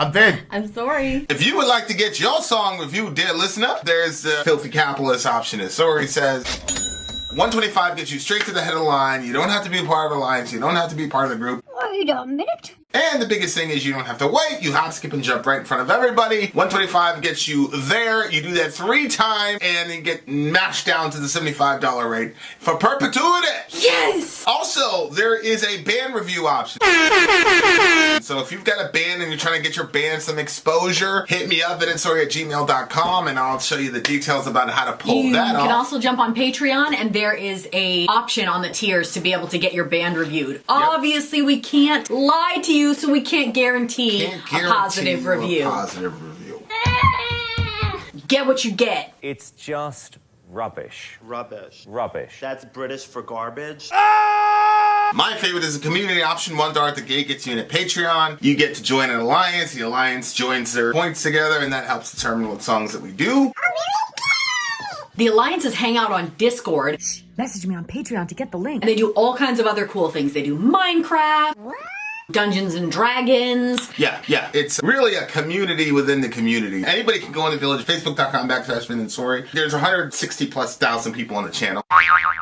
I'm Vin. I'm Sori. If you would like to get your song reviewed, dear listener, there's the filthy capitalist option. As Sori says, $125 gets you straight to the head of the line. You don't have to be a part of the alliance. You don't have to be part of the group. Wait a minute. And the biggest thing is you don't have to wait. You hop, skip, and jump right in front of everybody. $125 gets you there. You do that 3 times, and you get mashed down to the $75 rate for perpetuity. Yes! Also, there is a band review option. So if you've got a band and you're trying to get your band some exposure, hit me up at villageXchange@gmail.com, and I'll show you the details about how to pull that off. You can also jump on Patreon, and there is a option on the tiers to be able to get your band reviewed. Obviously, we can't lie to you, so we can't guarantee a positive review. Get what you get. It's just rubbish. Rubbish. Rubbish. That's British for garbage. My favorite is the community option. $1 at the gate gets you in a Patreon. You get to join an alliance. The alliance joins their points together, and that helps determine what songs that we do. The alliances hang out on Discord. Message me on Patreon to get the link. And they do all kinds of other cool things. They do Minecraft, Dungeons and Dragons. Yeah. It's really a community within the community. Anybody can go in the village, facebook.com/Vin and Sori. There's 160,000+ people on the channel.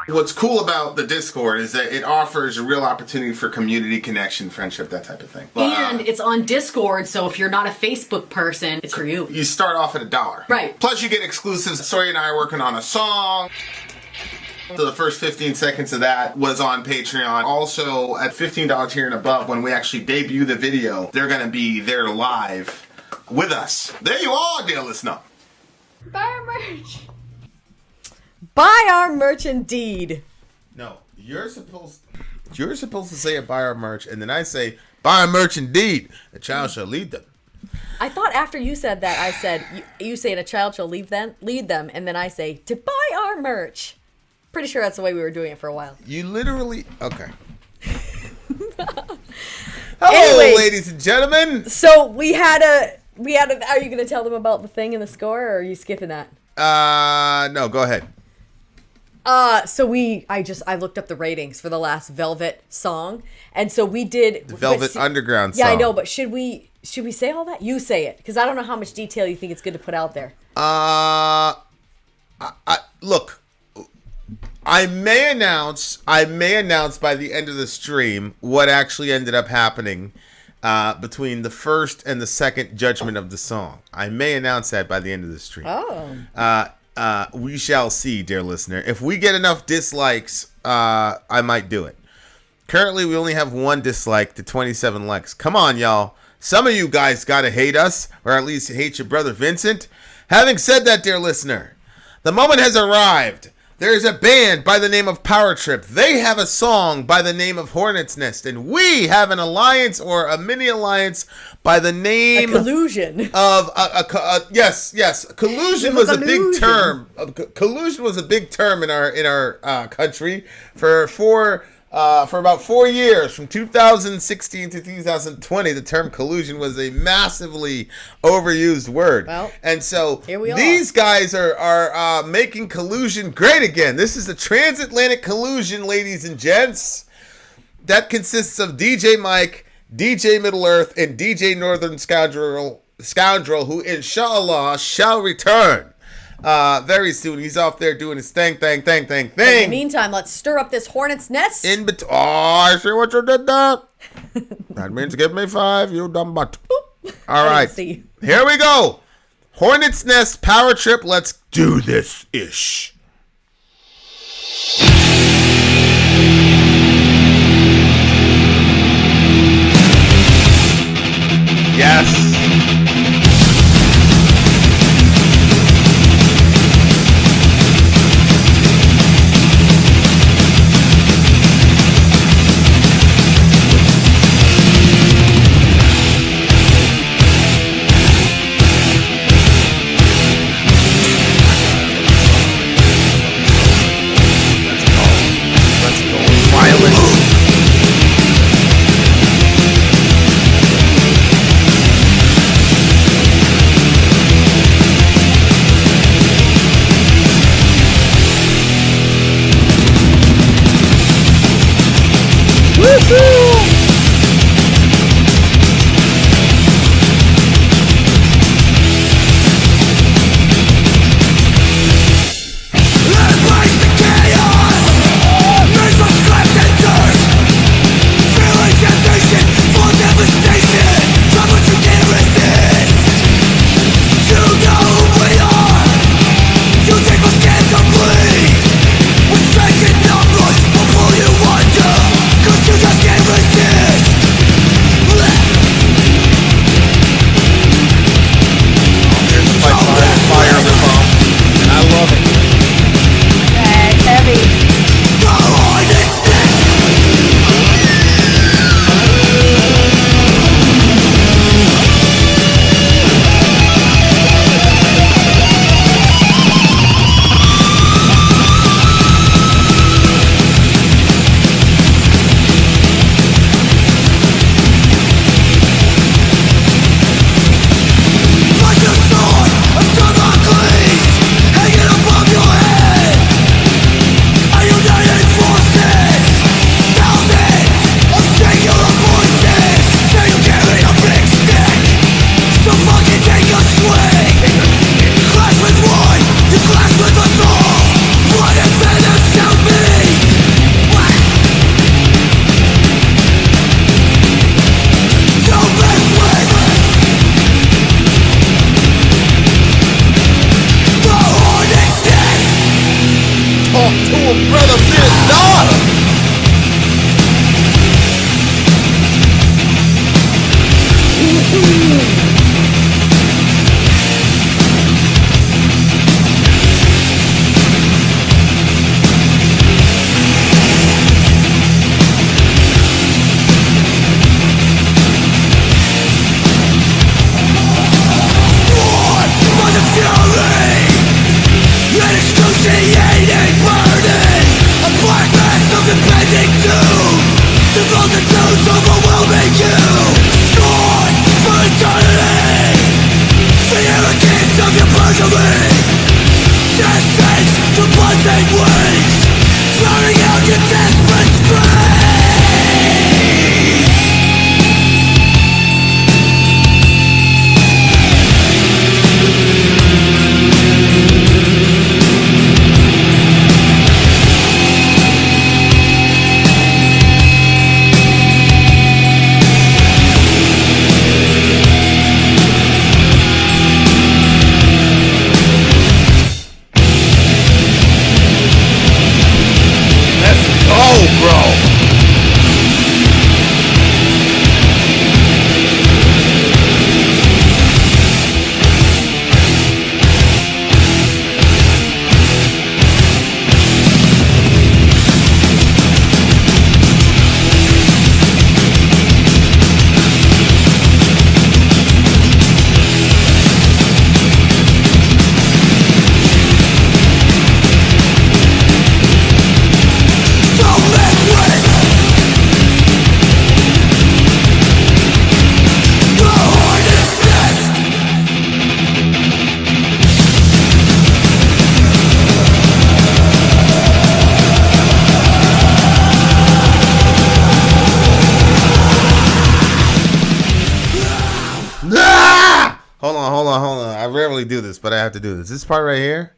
What's cool about the Discord is that it offers a real opportunity for community connection, friendship, that type of thing. And it's on Discord, so if you're not a Facebook person, it's for you. You start off at $1. Right. Plus you get exclusives. Sori and I are working on a song. So the first 15 seconds of that was on Patreon. Also, at $15 tier and above, when we actually debut the video, they're going to be there live with us. There you are, dear listener. Buy our merch. Buy our merch indeed. No, you're supposed to say it, buy our merch, and then I say, buy our merch indeed. The child shall lead them. I thought after you said that, I said, you say, and a child shall lead them, and then I say, to buy our merch. Pretty sure that's the way we were doing it for a while. You literally... Okay. Hello, Anyway, ladies and gentlemen. So we had a. Are you going to tell them about the thing in the score, or are you skipping that? No, go ahead. So I looked up the ratings for the last Velvet song, and so we did The Velvet Underground song. Yeah, I know, but should we say all that? You say it, because I don't know how much detail you think it's good to put out there. Look, I may announce by the end of the stream what actually ended up happening between the first and the second judgment of the song. I may announce that by the end of the stream. Oh. We shall see, dear listener. If we get enough dislikes, I might do it. Currently, we only have 1 dislike to 27 likes. Come on, y'all. Some of you guys gotta hate us, or at least hate your brother Vincent. Having said that, dear listener, the moment has arrived. There is a band by the name of Power Trip. They have a song by the name of Hornet's Nest. And we have an alliance, or a mini alliance, by the name... collusion. Of... Yes. Collusion was a big term. Collusion was a big term in our country for about 4 years, from 2016 to 2020. The term collusion was a massively overused word. Well, and so here we these guys are making collusion great again. This is a transatlantic collusion, ladies and gents, that consists of DJ Mike, DJ Middle Earth, and DJ Northern Scoundrel, who inshallah shall return very soon. He's off there doing his thing. In the meantime, let's stir up this hornet's nest. Oh, I see what you did there. That means give me 5, you dumb butt. All right. See. Here we go. Hornet's Nest, Power Trip. Let's do this ish. Yes. Hold on. I rarely do this, but I have to do this. This part right here.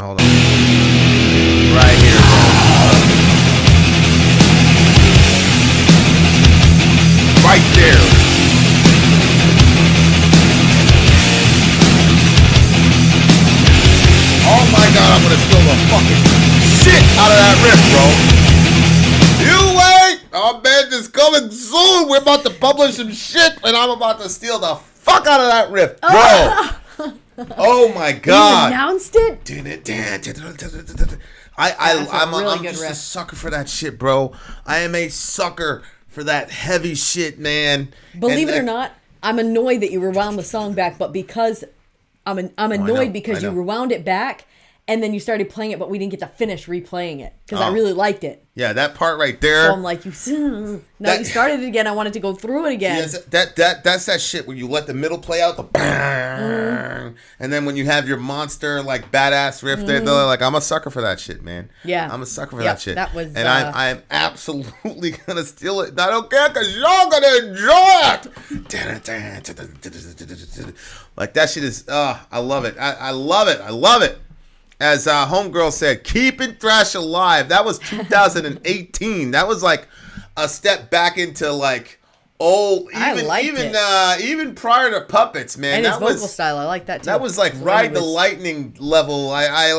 Hold on. Right here. Right there. Oh my god, I'm gonna steal the fucking shit out of that riff, bro. You wait! Our band is coming soon. We're about to publish some shit, and I'm about to steal the fuck out of that riff, bro. Oh my god! You announced it? I'm just a sucker for that shit, bro. I am a sucker for that heavy shit, man. Believe it or not, I'm annoyed that you rewound the song back, but because I'm annoyed because you rewound it back and then you started playing it, but we didn't get to finish replaying it because I really liked it. Yeah, that part right there. So I'm like, you started it again. I wanted to go through it again. Yes, that's that shit where you let the middle play out the bang, and then when you have your monster like badass riff there, though, like I'm a sucker for that shit, man. Yeah, I'm a sucker for that shit. That was, and I am absolutely gonna steal it. I don't care because y'all gonna enjoy it. Like that shit is, I love it. I love it. I love it. As Homegirl said, keeping thrash alive. That was 2018. That was like a step back into like old, even prior to Puppets, man. And his that vocal was, style, I like that too. That was like Ride the Lightning level. I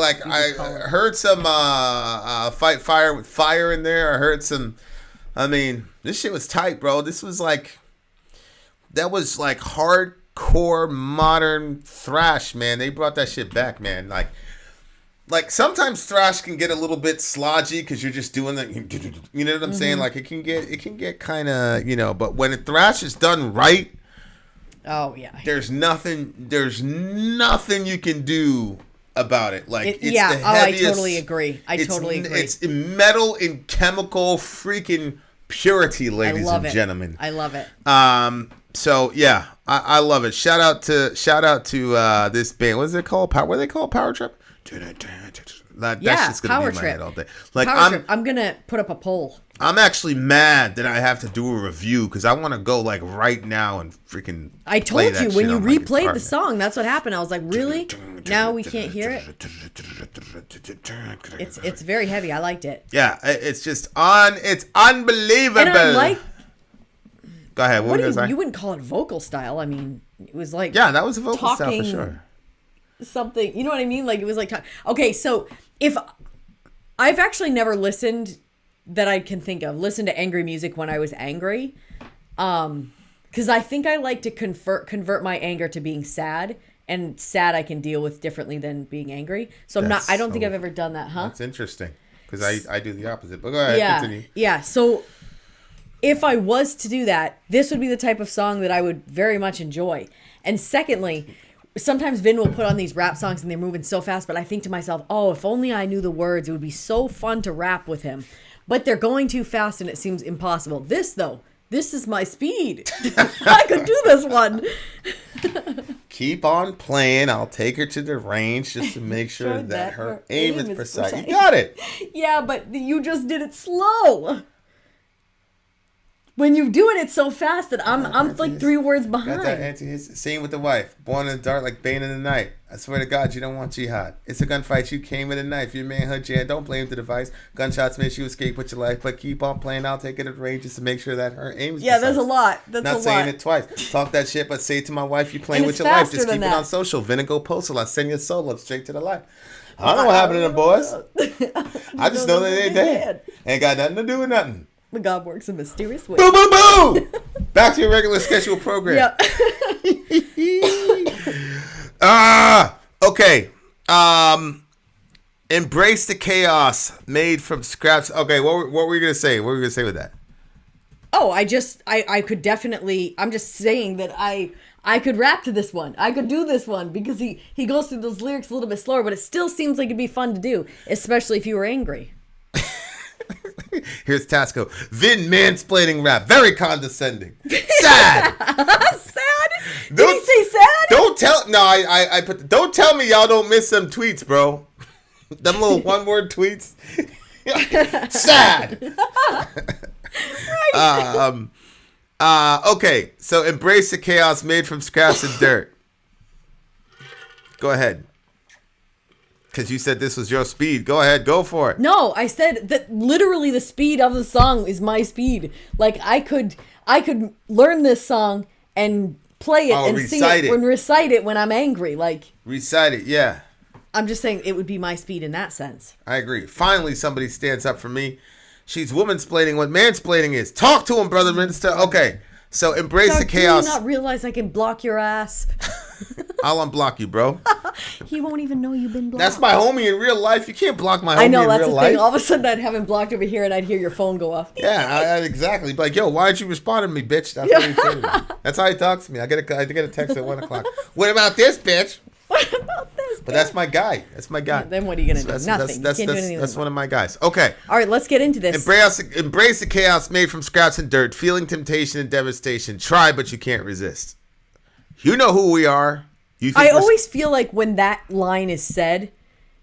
heard some Fight Fire with Fire in there. I heard some. I mean, this shit was tight, bro. That was like hardcore modern thrash, man. They brought that shit back, man. Like sometimes thrash can get a little bit slodgy because you're just doing that. You know what I'm saying? Like it can get kind of, but when a thrash is done right, oh yeah, there's nothing you can do about it. Like it's the heaviest. I totally agree. It's metal in chemical freaking purity, ladies and gentlemen. I love it. So yeah, I love it. Shout out to this band. What is it called? What are they called? Power Trip. That's just gonna be in my head all day. Like I'm gonna put up a poll. I'm actually mad that I have to do a review because I want to go like right now and freaking. I told you when you replayed the song, that's what happened. I was like, really? Now we can't hear it. It's very heavy. I liked it. Yeah, it's unbelievable. And I like. Go ahead. What you wouldn't call it vocal style. I mean, it was like that was a vocal style for sure. Something, you know what I mean? Like it was like, okay, so if I've actually never listened that I can think of, listened to angry music when I was angry, because I think I like to convert my anger to being sad, and sad I can deal with differently than being angry. So I don't think I've ever done that, huh? That's interesting because I do the opposite. But go ahead, continue. Yeah. So if I was to do that, this would be the type of song that I would very much enjoy. And secondly, sometimes Vin will put on these rap songs and they're moving so fast, but I think to myself, oh, if only I knew the words, it would be so fun to rap with him. But they're going too fast and it seems impossible. This is my speed. I could do this one. Keep on playing. I'll take her to the range just to make sure that her aim is precise. You got it. Yeah, but you just did it slow. When you do it, it's so fast that I'm like 3 words behind. Got that answer. Same with the wife. Born in the dark like Bane in the night. I swear to God, you don't want jihad. It's a gunfight. You came with a knife. Your manhood, Jan. Don't blame the device. Gunshots miss you. Escape with your life. But keep on playing. I'll take it at range just to make sure that her aim is precise. There's a lot. Not saying it twice. Talk that shit, but say it to my wife. You playing with your life. Just keep it on social. Vinegar postal. I send your soul up straight to the light. I don't know what happened to them boys. I just know that they dead. Ain't got nothing to do with nothing. But God works in mysterious ways. Boo, boo, boo! Back to your regular scheduled program. Yep. Okay. Embrace the chaos made from scraps. Okay, what were you going to say? What were you going to say with that? Oh, I could definitely, I'm just saying that I could rap to this one. I could do this one because he goes through those lyrics a little bit slower, but it still seems like it'd be fun to do, especially if you were angry. Here's Tasco. Vin mansplaining rap. Very condescending. Sad. Sad? Did he say sad? Don't tell. No, I put. Don't tell me y'all don't miss some tweets, bro. Them little one-word tweets. Sad. Right. Okay, so embrace the chaos made from scraps and dirt. Go ahead. Because you said this was your speed. Go ahead, go for it. No, I said that literally the speed of the song is my speed. Like I could learn this song and play it and sing it and recite it when I'm angry. Like recite it, yeah. I'm just saying it would be my speed in that sense. I agree. Finally, somebody stands up for me. She's womansplaining what mansplaining is. Talk to him, brother minister. Okay, so embrace the chaos. Do you not realize I can block your ass? I'll unblock you, bro. He won't even know you've been blocked. That's my homie in real life. You can't block my homie in real life. I know, that's the thing. All of a sudden I'd have him blocked over here and I'd hear your phone go off. Yeah, exactly. Be like, yo, why didn't you respond to me, bitch? That's what he said to me. That's how he talks to me. I get a text at 1 o'clock. What about this, bitch? What about this, bitch? But that's my guy. That's my guy. Then what are you going to do? Nothing. That's one of my guys. Okay. All right, let's get into this. Embrace the chaos made from scraps and dirt, feeling temptation and devastation. Try, but you can't resist. You know who we are. I always feel like when that line is said,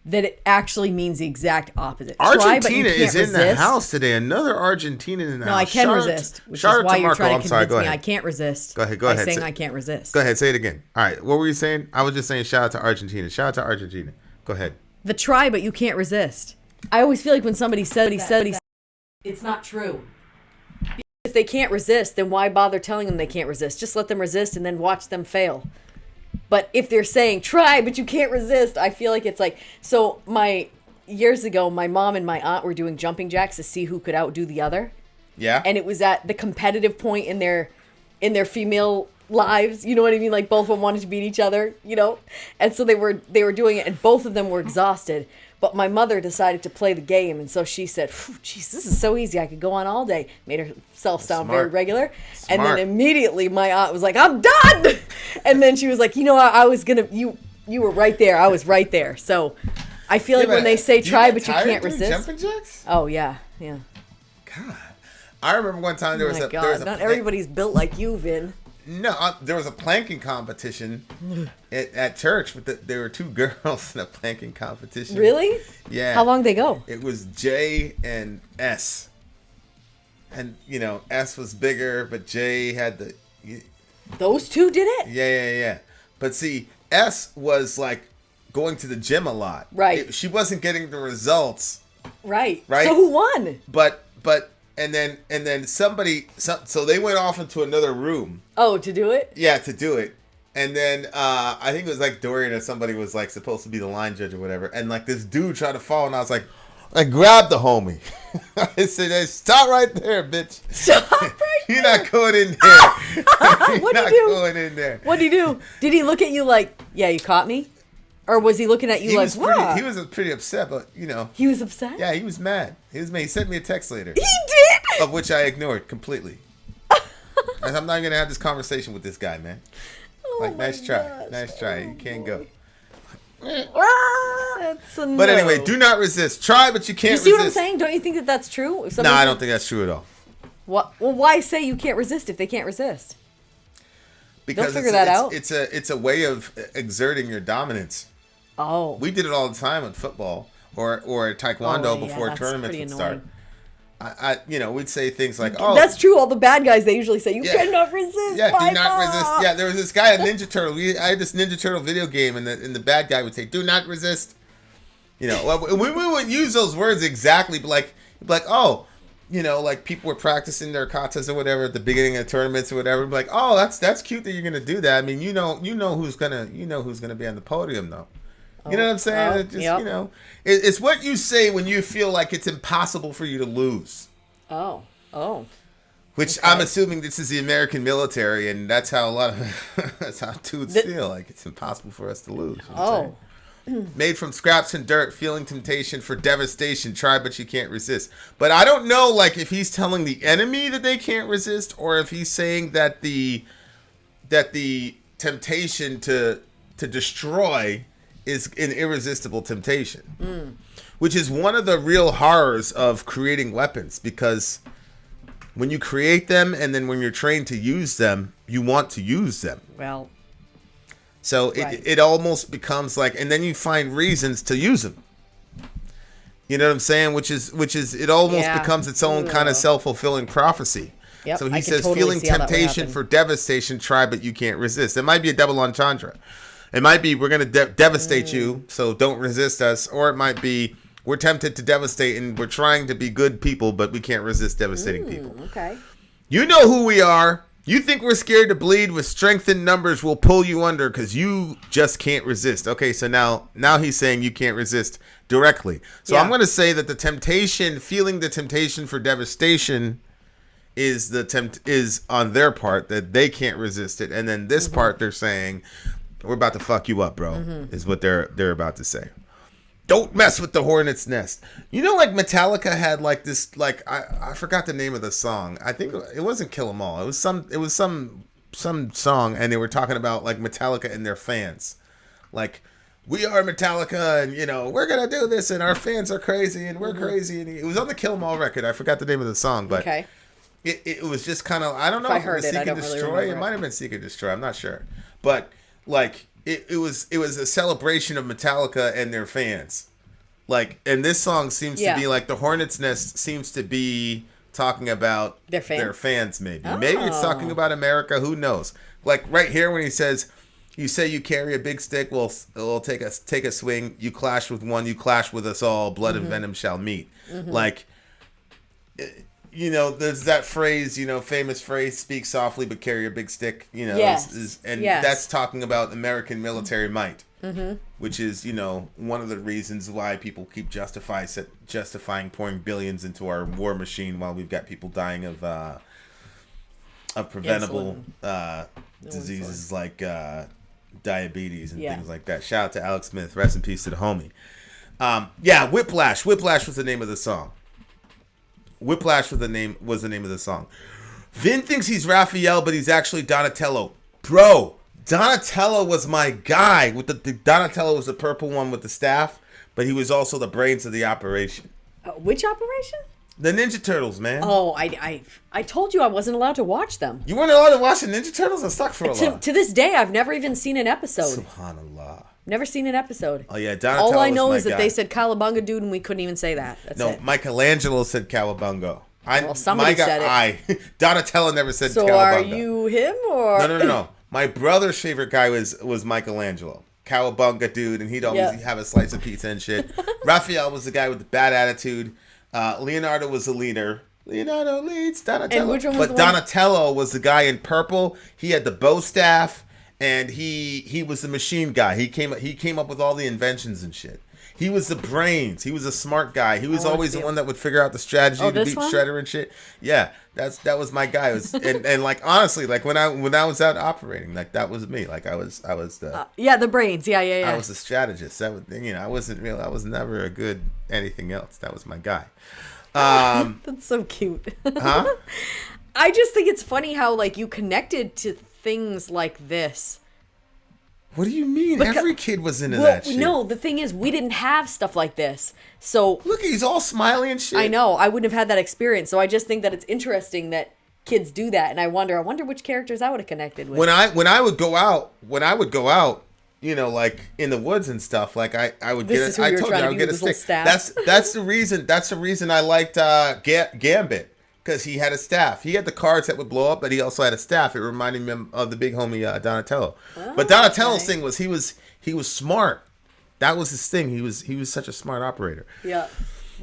that it actually means the exact opposite. Argentina is in the house today. Another Argentinian in the house. No, I can resist, which is why you're trying to convince me I can't resist. Go ahead. Saying I can't resist. Go ahead, say it again. All right, what were you saying? I was just saying shout out to Argentina. Shout out to Argentina. Go ahead. The try, but you can't resist. I always feel like when somebody said it's not true. If they can't resist, then why bother telling them they can't resist? Just let them resist and then watch them fail. But if they're saying try, but you can't resist, I feel like it's like, so years ago, my mom and my aunt were doing jumping jacks to see who could outdo the other. Yeah. And it was at the competitive point in their female lives. You know what I mean? Like both of them wanted to beat each other, you know? And so they were doing it and both of them were exhausted. But my mother decided to play the game, and so she said, "Geez, this is so easy. I could go on all day." Made herself sound very regular. Smart. And then immediately my aunt was like, "I'm done." And then she was like, "You know, I was gonna. You were right there. I was right there." So I feel like when they say try, but you can't resist. Jumping jacks? Oh yeah. God, I remember one time there was not everybody's built like you, Vin. No, there was a planking competition at church, but there were two girls in a planking competition. Really? Yeah. How long did they go? It was J and S. And, S was bigger, but J had the... Those two did it? Yeah. But see, S was like going to the gym a lot. Right. She wasn't getting the results. Right. So who won? But... And then somebody, so they went off into another room. Oh, to do it? Yeah, to do it. And then I think it was like Dorian or somebody was like supposed to be the line judge or whatever. And like this dude tried to fall, and I was like, I grabbed the homie. I said, hey, stop right there, bitch. Stop right there. You're not going in there. What'd he do? Going in there. What'd he do? Did he look at you like, yeah, you caught me? Or was he looking at you what? He was pretty upset, but He was upset? Yeah, he was mad. He sent me a text later. He did? Of which I ignored completely. I'm not going to have this conversation with this guy, man. Nice try. Gosh. Nice try. You can't go. That's a no. But anyway, do not resist. Try, but you can't resist. You see what I'm saying? Don't you think that that's true? No, I don't think that's true at all. What? Well, why say you can't resist if they can't resist? Because they'll figure that out. It's a way of exerting your dominance. Oh. We did it all the time in football or taekwondo before tournaments would start. We'd say things like, "Oh, that's true." All the bad guys, they usually say, "You cannot resist." Yeah, do not resist. Yeah, there was this guy, a Ninja Turtle. I had this Ninja Turtle video game, and the bad guy would say, "Do not resist." We wouldn't use those words exactly, but like, oh, like people were practicing their katas or whatever at the beginning of tournaments or whatever. Like, oh, that's cute that you're gonna do that. I mean, you know who's gonna be on the podium though. You know what I'm saying? It's what you say when you feel like it's impossible for you to lose. Oh. Which okay. I'm assuming this is the American military, and that's how that's how dudes feel. Like it's impossible for us to lose. Made from scraps and dirt, feeling temptation for devastation. Try, but you can't resist. But I don't know, like if he's telling the enemy that they can't resist, or if he's saying that the temptation to destroy is an irresistible temptation, which is one of the real horrors of creating weapons, because when you create them and then when you're trained to use them, you want to use them. Well, so it almost becomes like, and then you find reasons to use them. You know what I'm saying? Which is it almost becomes its own kind of self-fulfilling prophecy. Yep, So he I can says, totally feeling see how that would temptation happen. for devastation, try, but you can't resist. It might be a double entendre. It might be, we're going to devastate you, so don't resist us. Or it might be, we're tempted to devastate and we're trying to be good people, but we can't resist devastating people. Okay. You know who we are. You think we're scared to bleed? With strength in numbers, we'll pull you under because you just can't resist. Okay, so now he's saying you can't resist directly. So Yeah. I'm going to say that the temptation, feeling the temptation for devastation is is on their part, that they can't resist it. And then this part they're saying, we're about to fuck you up, bro, is what they're about to say. Don't mess with the hornet's nest. You know, like Metallica had like this, like I forgot the name of the song. I think it wasn't Kill 'Em All. It was some song, and they were talking about like Metallica and their fans. Like, we are Metallica, and you know, we're gonna do this, and our fans are crazy, and we're crazy. And it was on the Kill 'Em All record. I forgot the name of the song, but Okay. it was just kind of, I don't know If I if it heard was it, I Seek and don't really Destroy. remember It it. might have been Seek and Destroy. I'm not sure, but like it was a celebration of Metallica and their fans. Like, and this song seems to be like the Hornet's Nest seems to be talking about Their fans? maybe. Maybe it's talking about America. Who knows? Like right here when he says, "You say you carry a big stick. Well, we'll take a swing. You clash with one. You clash with us all. Blood and venom shall meet." Like, you know, there's that phrase, you know, famous phrase, "Speak softly but carry a big stick." You know, Yes. Yes. that's talking about American military might, which is, you know, one of the reasons why people keep justifying pouring billions into our war machine while we've got people dying of preventable diseases like diabetes and things like that. Shout out to Alex Smith. Rest in peace to the homie. Whiplash. Whiplash was the name of the song. Whiplash was the name of the song. Vin thinks he's Raphael, but he's actually Donatello. Bro, Donatello was my guy. Donatello was the purple one with the staff, but he was also the brains of the operation. Which operation? The Ninja Turtles, man. Oh, I told you I wasn't allowed to watch them. You weren't allowed to watch the Ninja Turtles? I stuck for a while. To this day, I've never even seen an episode. Subhanallah. Never seen an episode. Oh yeah, Donatello. All I know was my is that guy. they said Cowabunga dude, and we couldn't even say that. That's No, it. Michelangelo said Cowabunga. Somebody said it. Donatello never said So Cowabunga. are you him or No. My brother's favorite guy was Michelangelo. Cowabunga dude, and he'd always have a slice of pizza and shit. Raphael was the guy with the bad attitude. Leonardo was the leader. Leonardo leads Donatello. And which one was but the one? Donatello was the guy in purple. He had the bow staff, and he was the machine guy. He came up with all the inventions and shit. He was the brains. He was a smart guy. He was always the one that would figure out the strategy to beat Shredder and shit. Yeah, that was my guy. It was, and like honestly, like when I was out operating, like that was me. Like I was the the brains. Yeah. I was the strategist. That was, you know, I wasn't real. I was never a good anything else. That was my guy. That's so cute. Huh? I just think it's funny how like you connected to things like this. What do you mean? Because- Every kid was into Well, that shit. no, the thing is, we didn't have stuff like this. So Look, he's all smiley and shit. I know I wouldn't have had that experience. So I just think that it's interesting that kids do that, and I wonder which characters I would have connected with. When I would go out, you know, like in the woods and stuff, like I would This get is who I you were told you trying I to would be get a with his little stick. staff? That's the reason I liked Gambit. Because he had a staff. He had the cards that would blow up, but he also had a staff. It reminded me of the big homie Donatello. But Donatello's thing was he was smart. That was his thing. He was such a smart operator. Yeah,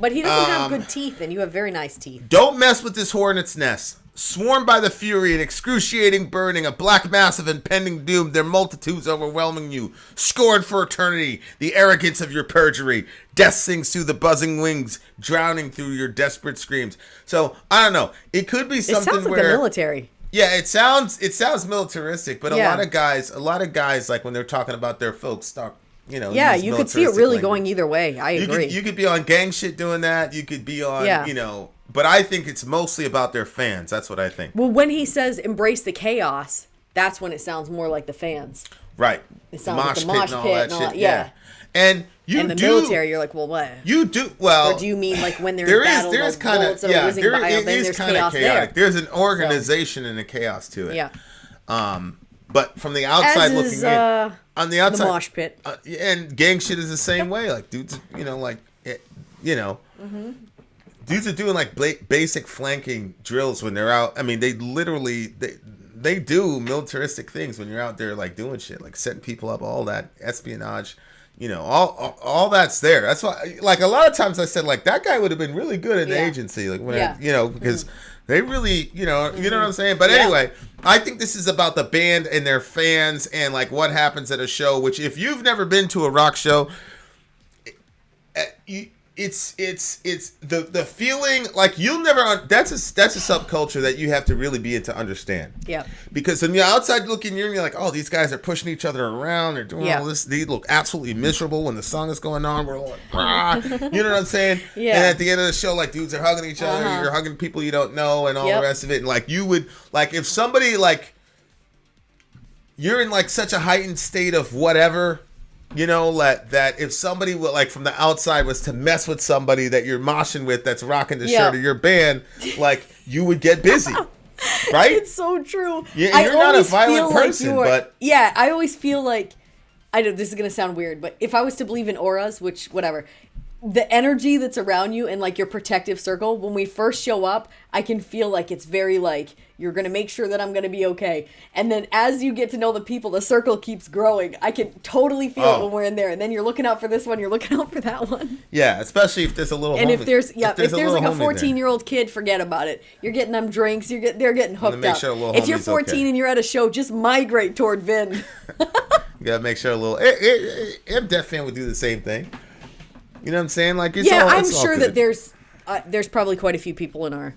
but he doesn't have good teeth, and you have very nice teeth. Don't mess with this hornet's nest. Swarmed by the fury and excruciating burning, a black mass of impending doom, their multitudes overwhelming you. Scorned for eternity, the arrogance of your perjury. Death sings through the buzzing wings, drowning through your desperate screams. So, I don't know. It could be It something sounds like where... the military. Yeah, it sounds militaristic, but Yeah. a lot of guys, like when they're talking about their folks, talk, you know... Yeah, use you could see it militaristic really language. going either way. I agree. You could be on gang shit doing that. You could be on, you know... But I think it's mostly about their fans. That's what I think. Well, when he says embrace the chaos, that's when it sounds more like the fans. Right. It sounds like the mosh pit and all that. Yeah. And you And the do... military, you're like, well, what? You do... Well... Or do you mean like when they're there in battle, is the kind bullets of... are Yeah, whizzing there by, it then is there's kind of chaos chaotic. there. There's an organization and a chaos to it. Yeah. But from the outside As looking is, in... On the outside... the mosh pit. And gang shit is the same way. Like, dudes, you know, like... you know... dudes are doing like basic flanking drills when they're out. I mean, they literally they do militaristic things when you're out there like doing shit, like setting people up, all that espionage. You know, all that's there. That's why, like, a lot of times I said, like, that guy would have been really good in the agency, like, when you know, because they really, you know what I'm saying. But anyway, I think this is about the band and their fans and like what happens at a show. Which, if you've never been to a rock show, it's the feeling like you'll never. That's a subculture that you have to really be in to understand. Yeah. Because when you're outside looking, you're like, oh, these guys are pushing each other around. They're doing all this. They look absolutely miserable when the song is going on. We're like, rah. You know what I'm saying? Yeah. And at the end of the show, like, dudes are hugging each other. You're hugging people you don't know, and all the rest of it. And like, you would like if somebody like you're in like such a heightened state of whatever. You know, that if somebody like from the outside was to mess with somebody that you're moshing with that's rocking the shirt of your band, like, you would get busy. Right? It's so true. Yeah, you're not a violent person, but yeah, I always feel like, I know this is gonna sound weird, but if I was to believe in auras, which whatever, the energy that's around you and like your protective circle, when we first show up, I can feel like it's very like, you're going to make sure that I'm going to be okay. And then as you get to know the people, the circle keeps growing. I can totally feel it when we're in there. And then you're looking out for this one, you're looking out for that one. Yeah, especially if there's a little and if there's like a 14-year-old kid, forget about it. You're getting them drinks, they're getting hooked up. Sure if you're 14 and you're at a show, just migrate toward Vin. You got to make sure a little M-Def fan would do the same thing. You know what I'm saying? Like, I'm sure that there's probably quite a few people in our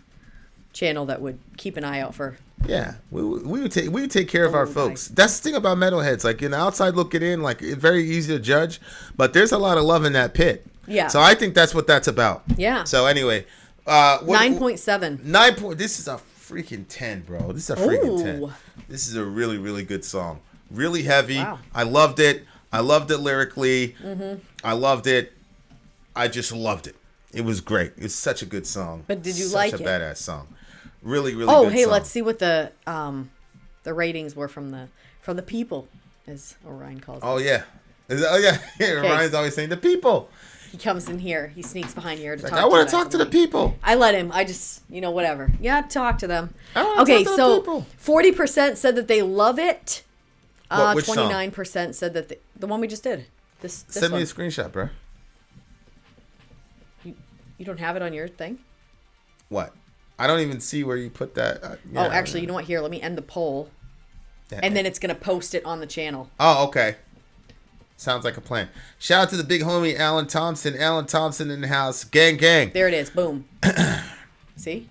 channel that would keep an eye out for. Yeah, we would take care of our folks. That's the thing about metalheads. Like, in the outside looking in, like, it's very easy to judge, but there's a lot of love in that pit. Yeah. So I think that's what that's about. Yeah. So anyway, 9.7. 9. This is a freaking 10, bro. This is a freaking 10. This is a really, really good song. Really heavy. Wow. I loved it. I loved it lyrically. Mm-hmm. I loved it. I just loved it. It was great. It was such a good song. But did you like it? Such a badass song. Really, really good song. Let's see what the ratings were from the people, as Orion calls it. Oh, yeah. Orion's always saying the people. He comes in here. He sneaks behind here to talk to I want to talk to the people. I let him. I just, whatever. Yeah, talk to them. Okay, so 40% said that they love it. 29% said that the one we just did. This Send me a screenshot, bro. You don't have it on your thing? What? I don't even see where you put that. Actually, you know what? Here, let me end the poll. And then it's going to post it on the channel. Oh, okay. Sounds like a plan. Shout out to the big homie, Alan Thompson. Alan Thompson in the house. Gang, gang. There it is. Boom. See?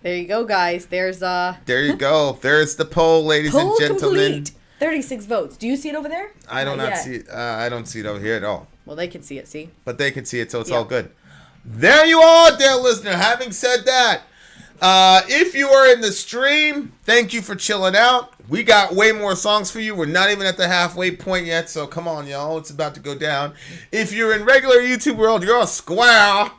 There you go, guys. There you go. There's the poll, ladies and gentlemen. Complete. 36 votes. Do you see it over there? I do not see it. I don't see it over here at all. Well, they can see it, see? But they can see it, so it's all good. There you are, dear listener. Having said that, if you are in the stream, thank you for chilling out. We got way more songs for you. We're not even at the halfway point yet, so come on, y'all. It's about to go down. If you're in regular YouTube world, you're a square.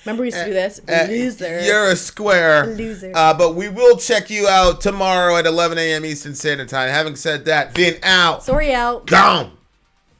Remember we used to do this? Loser. You're a square. Loser. But we will check you out tomorrow at 11 a.m. Eastern Standard Time. Having said that, Vin out. Sori out. Gone.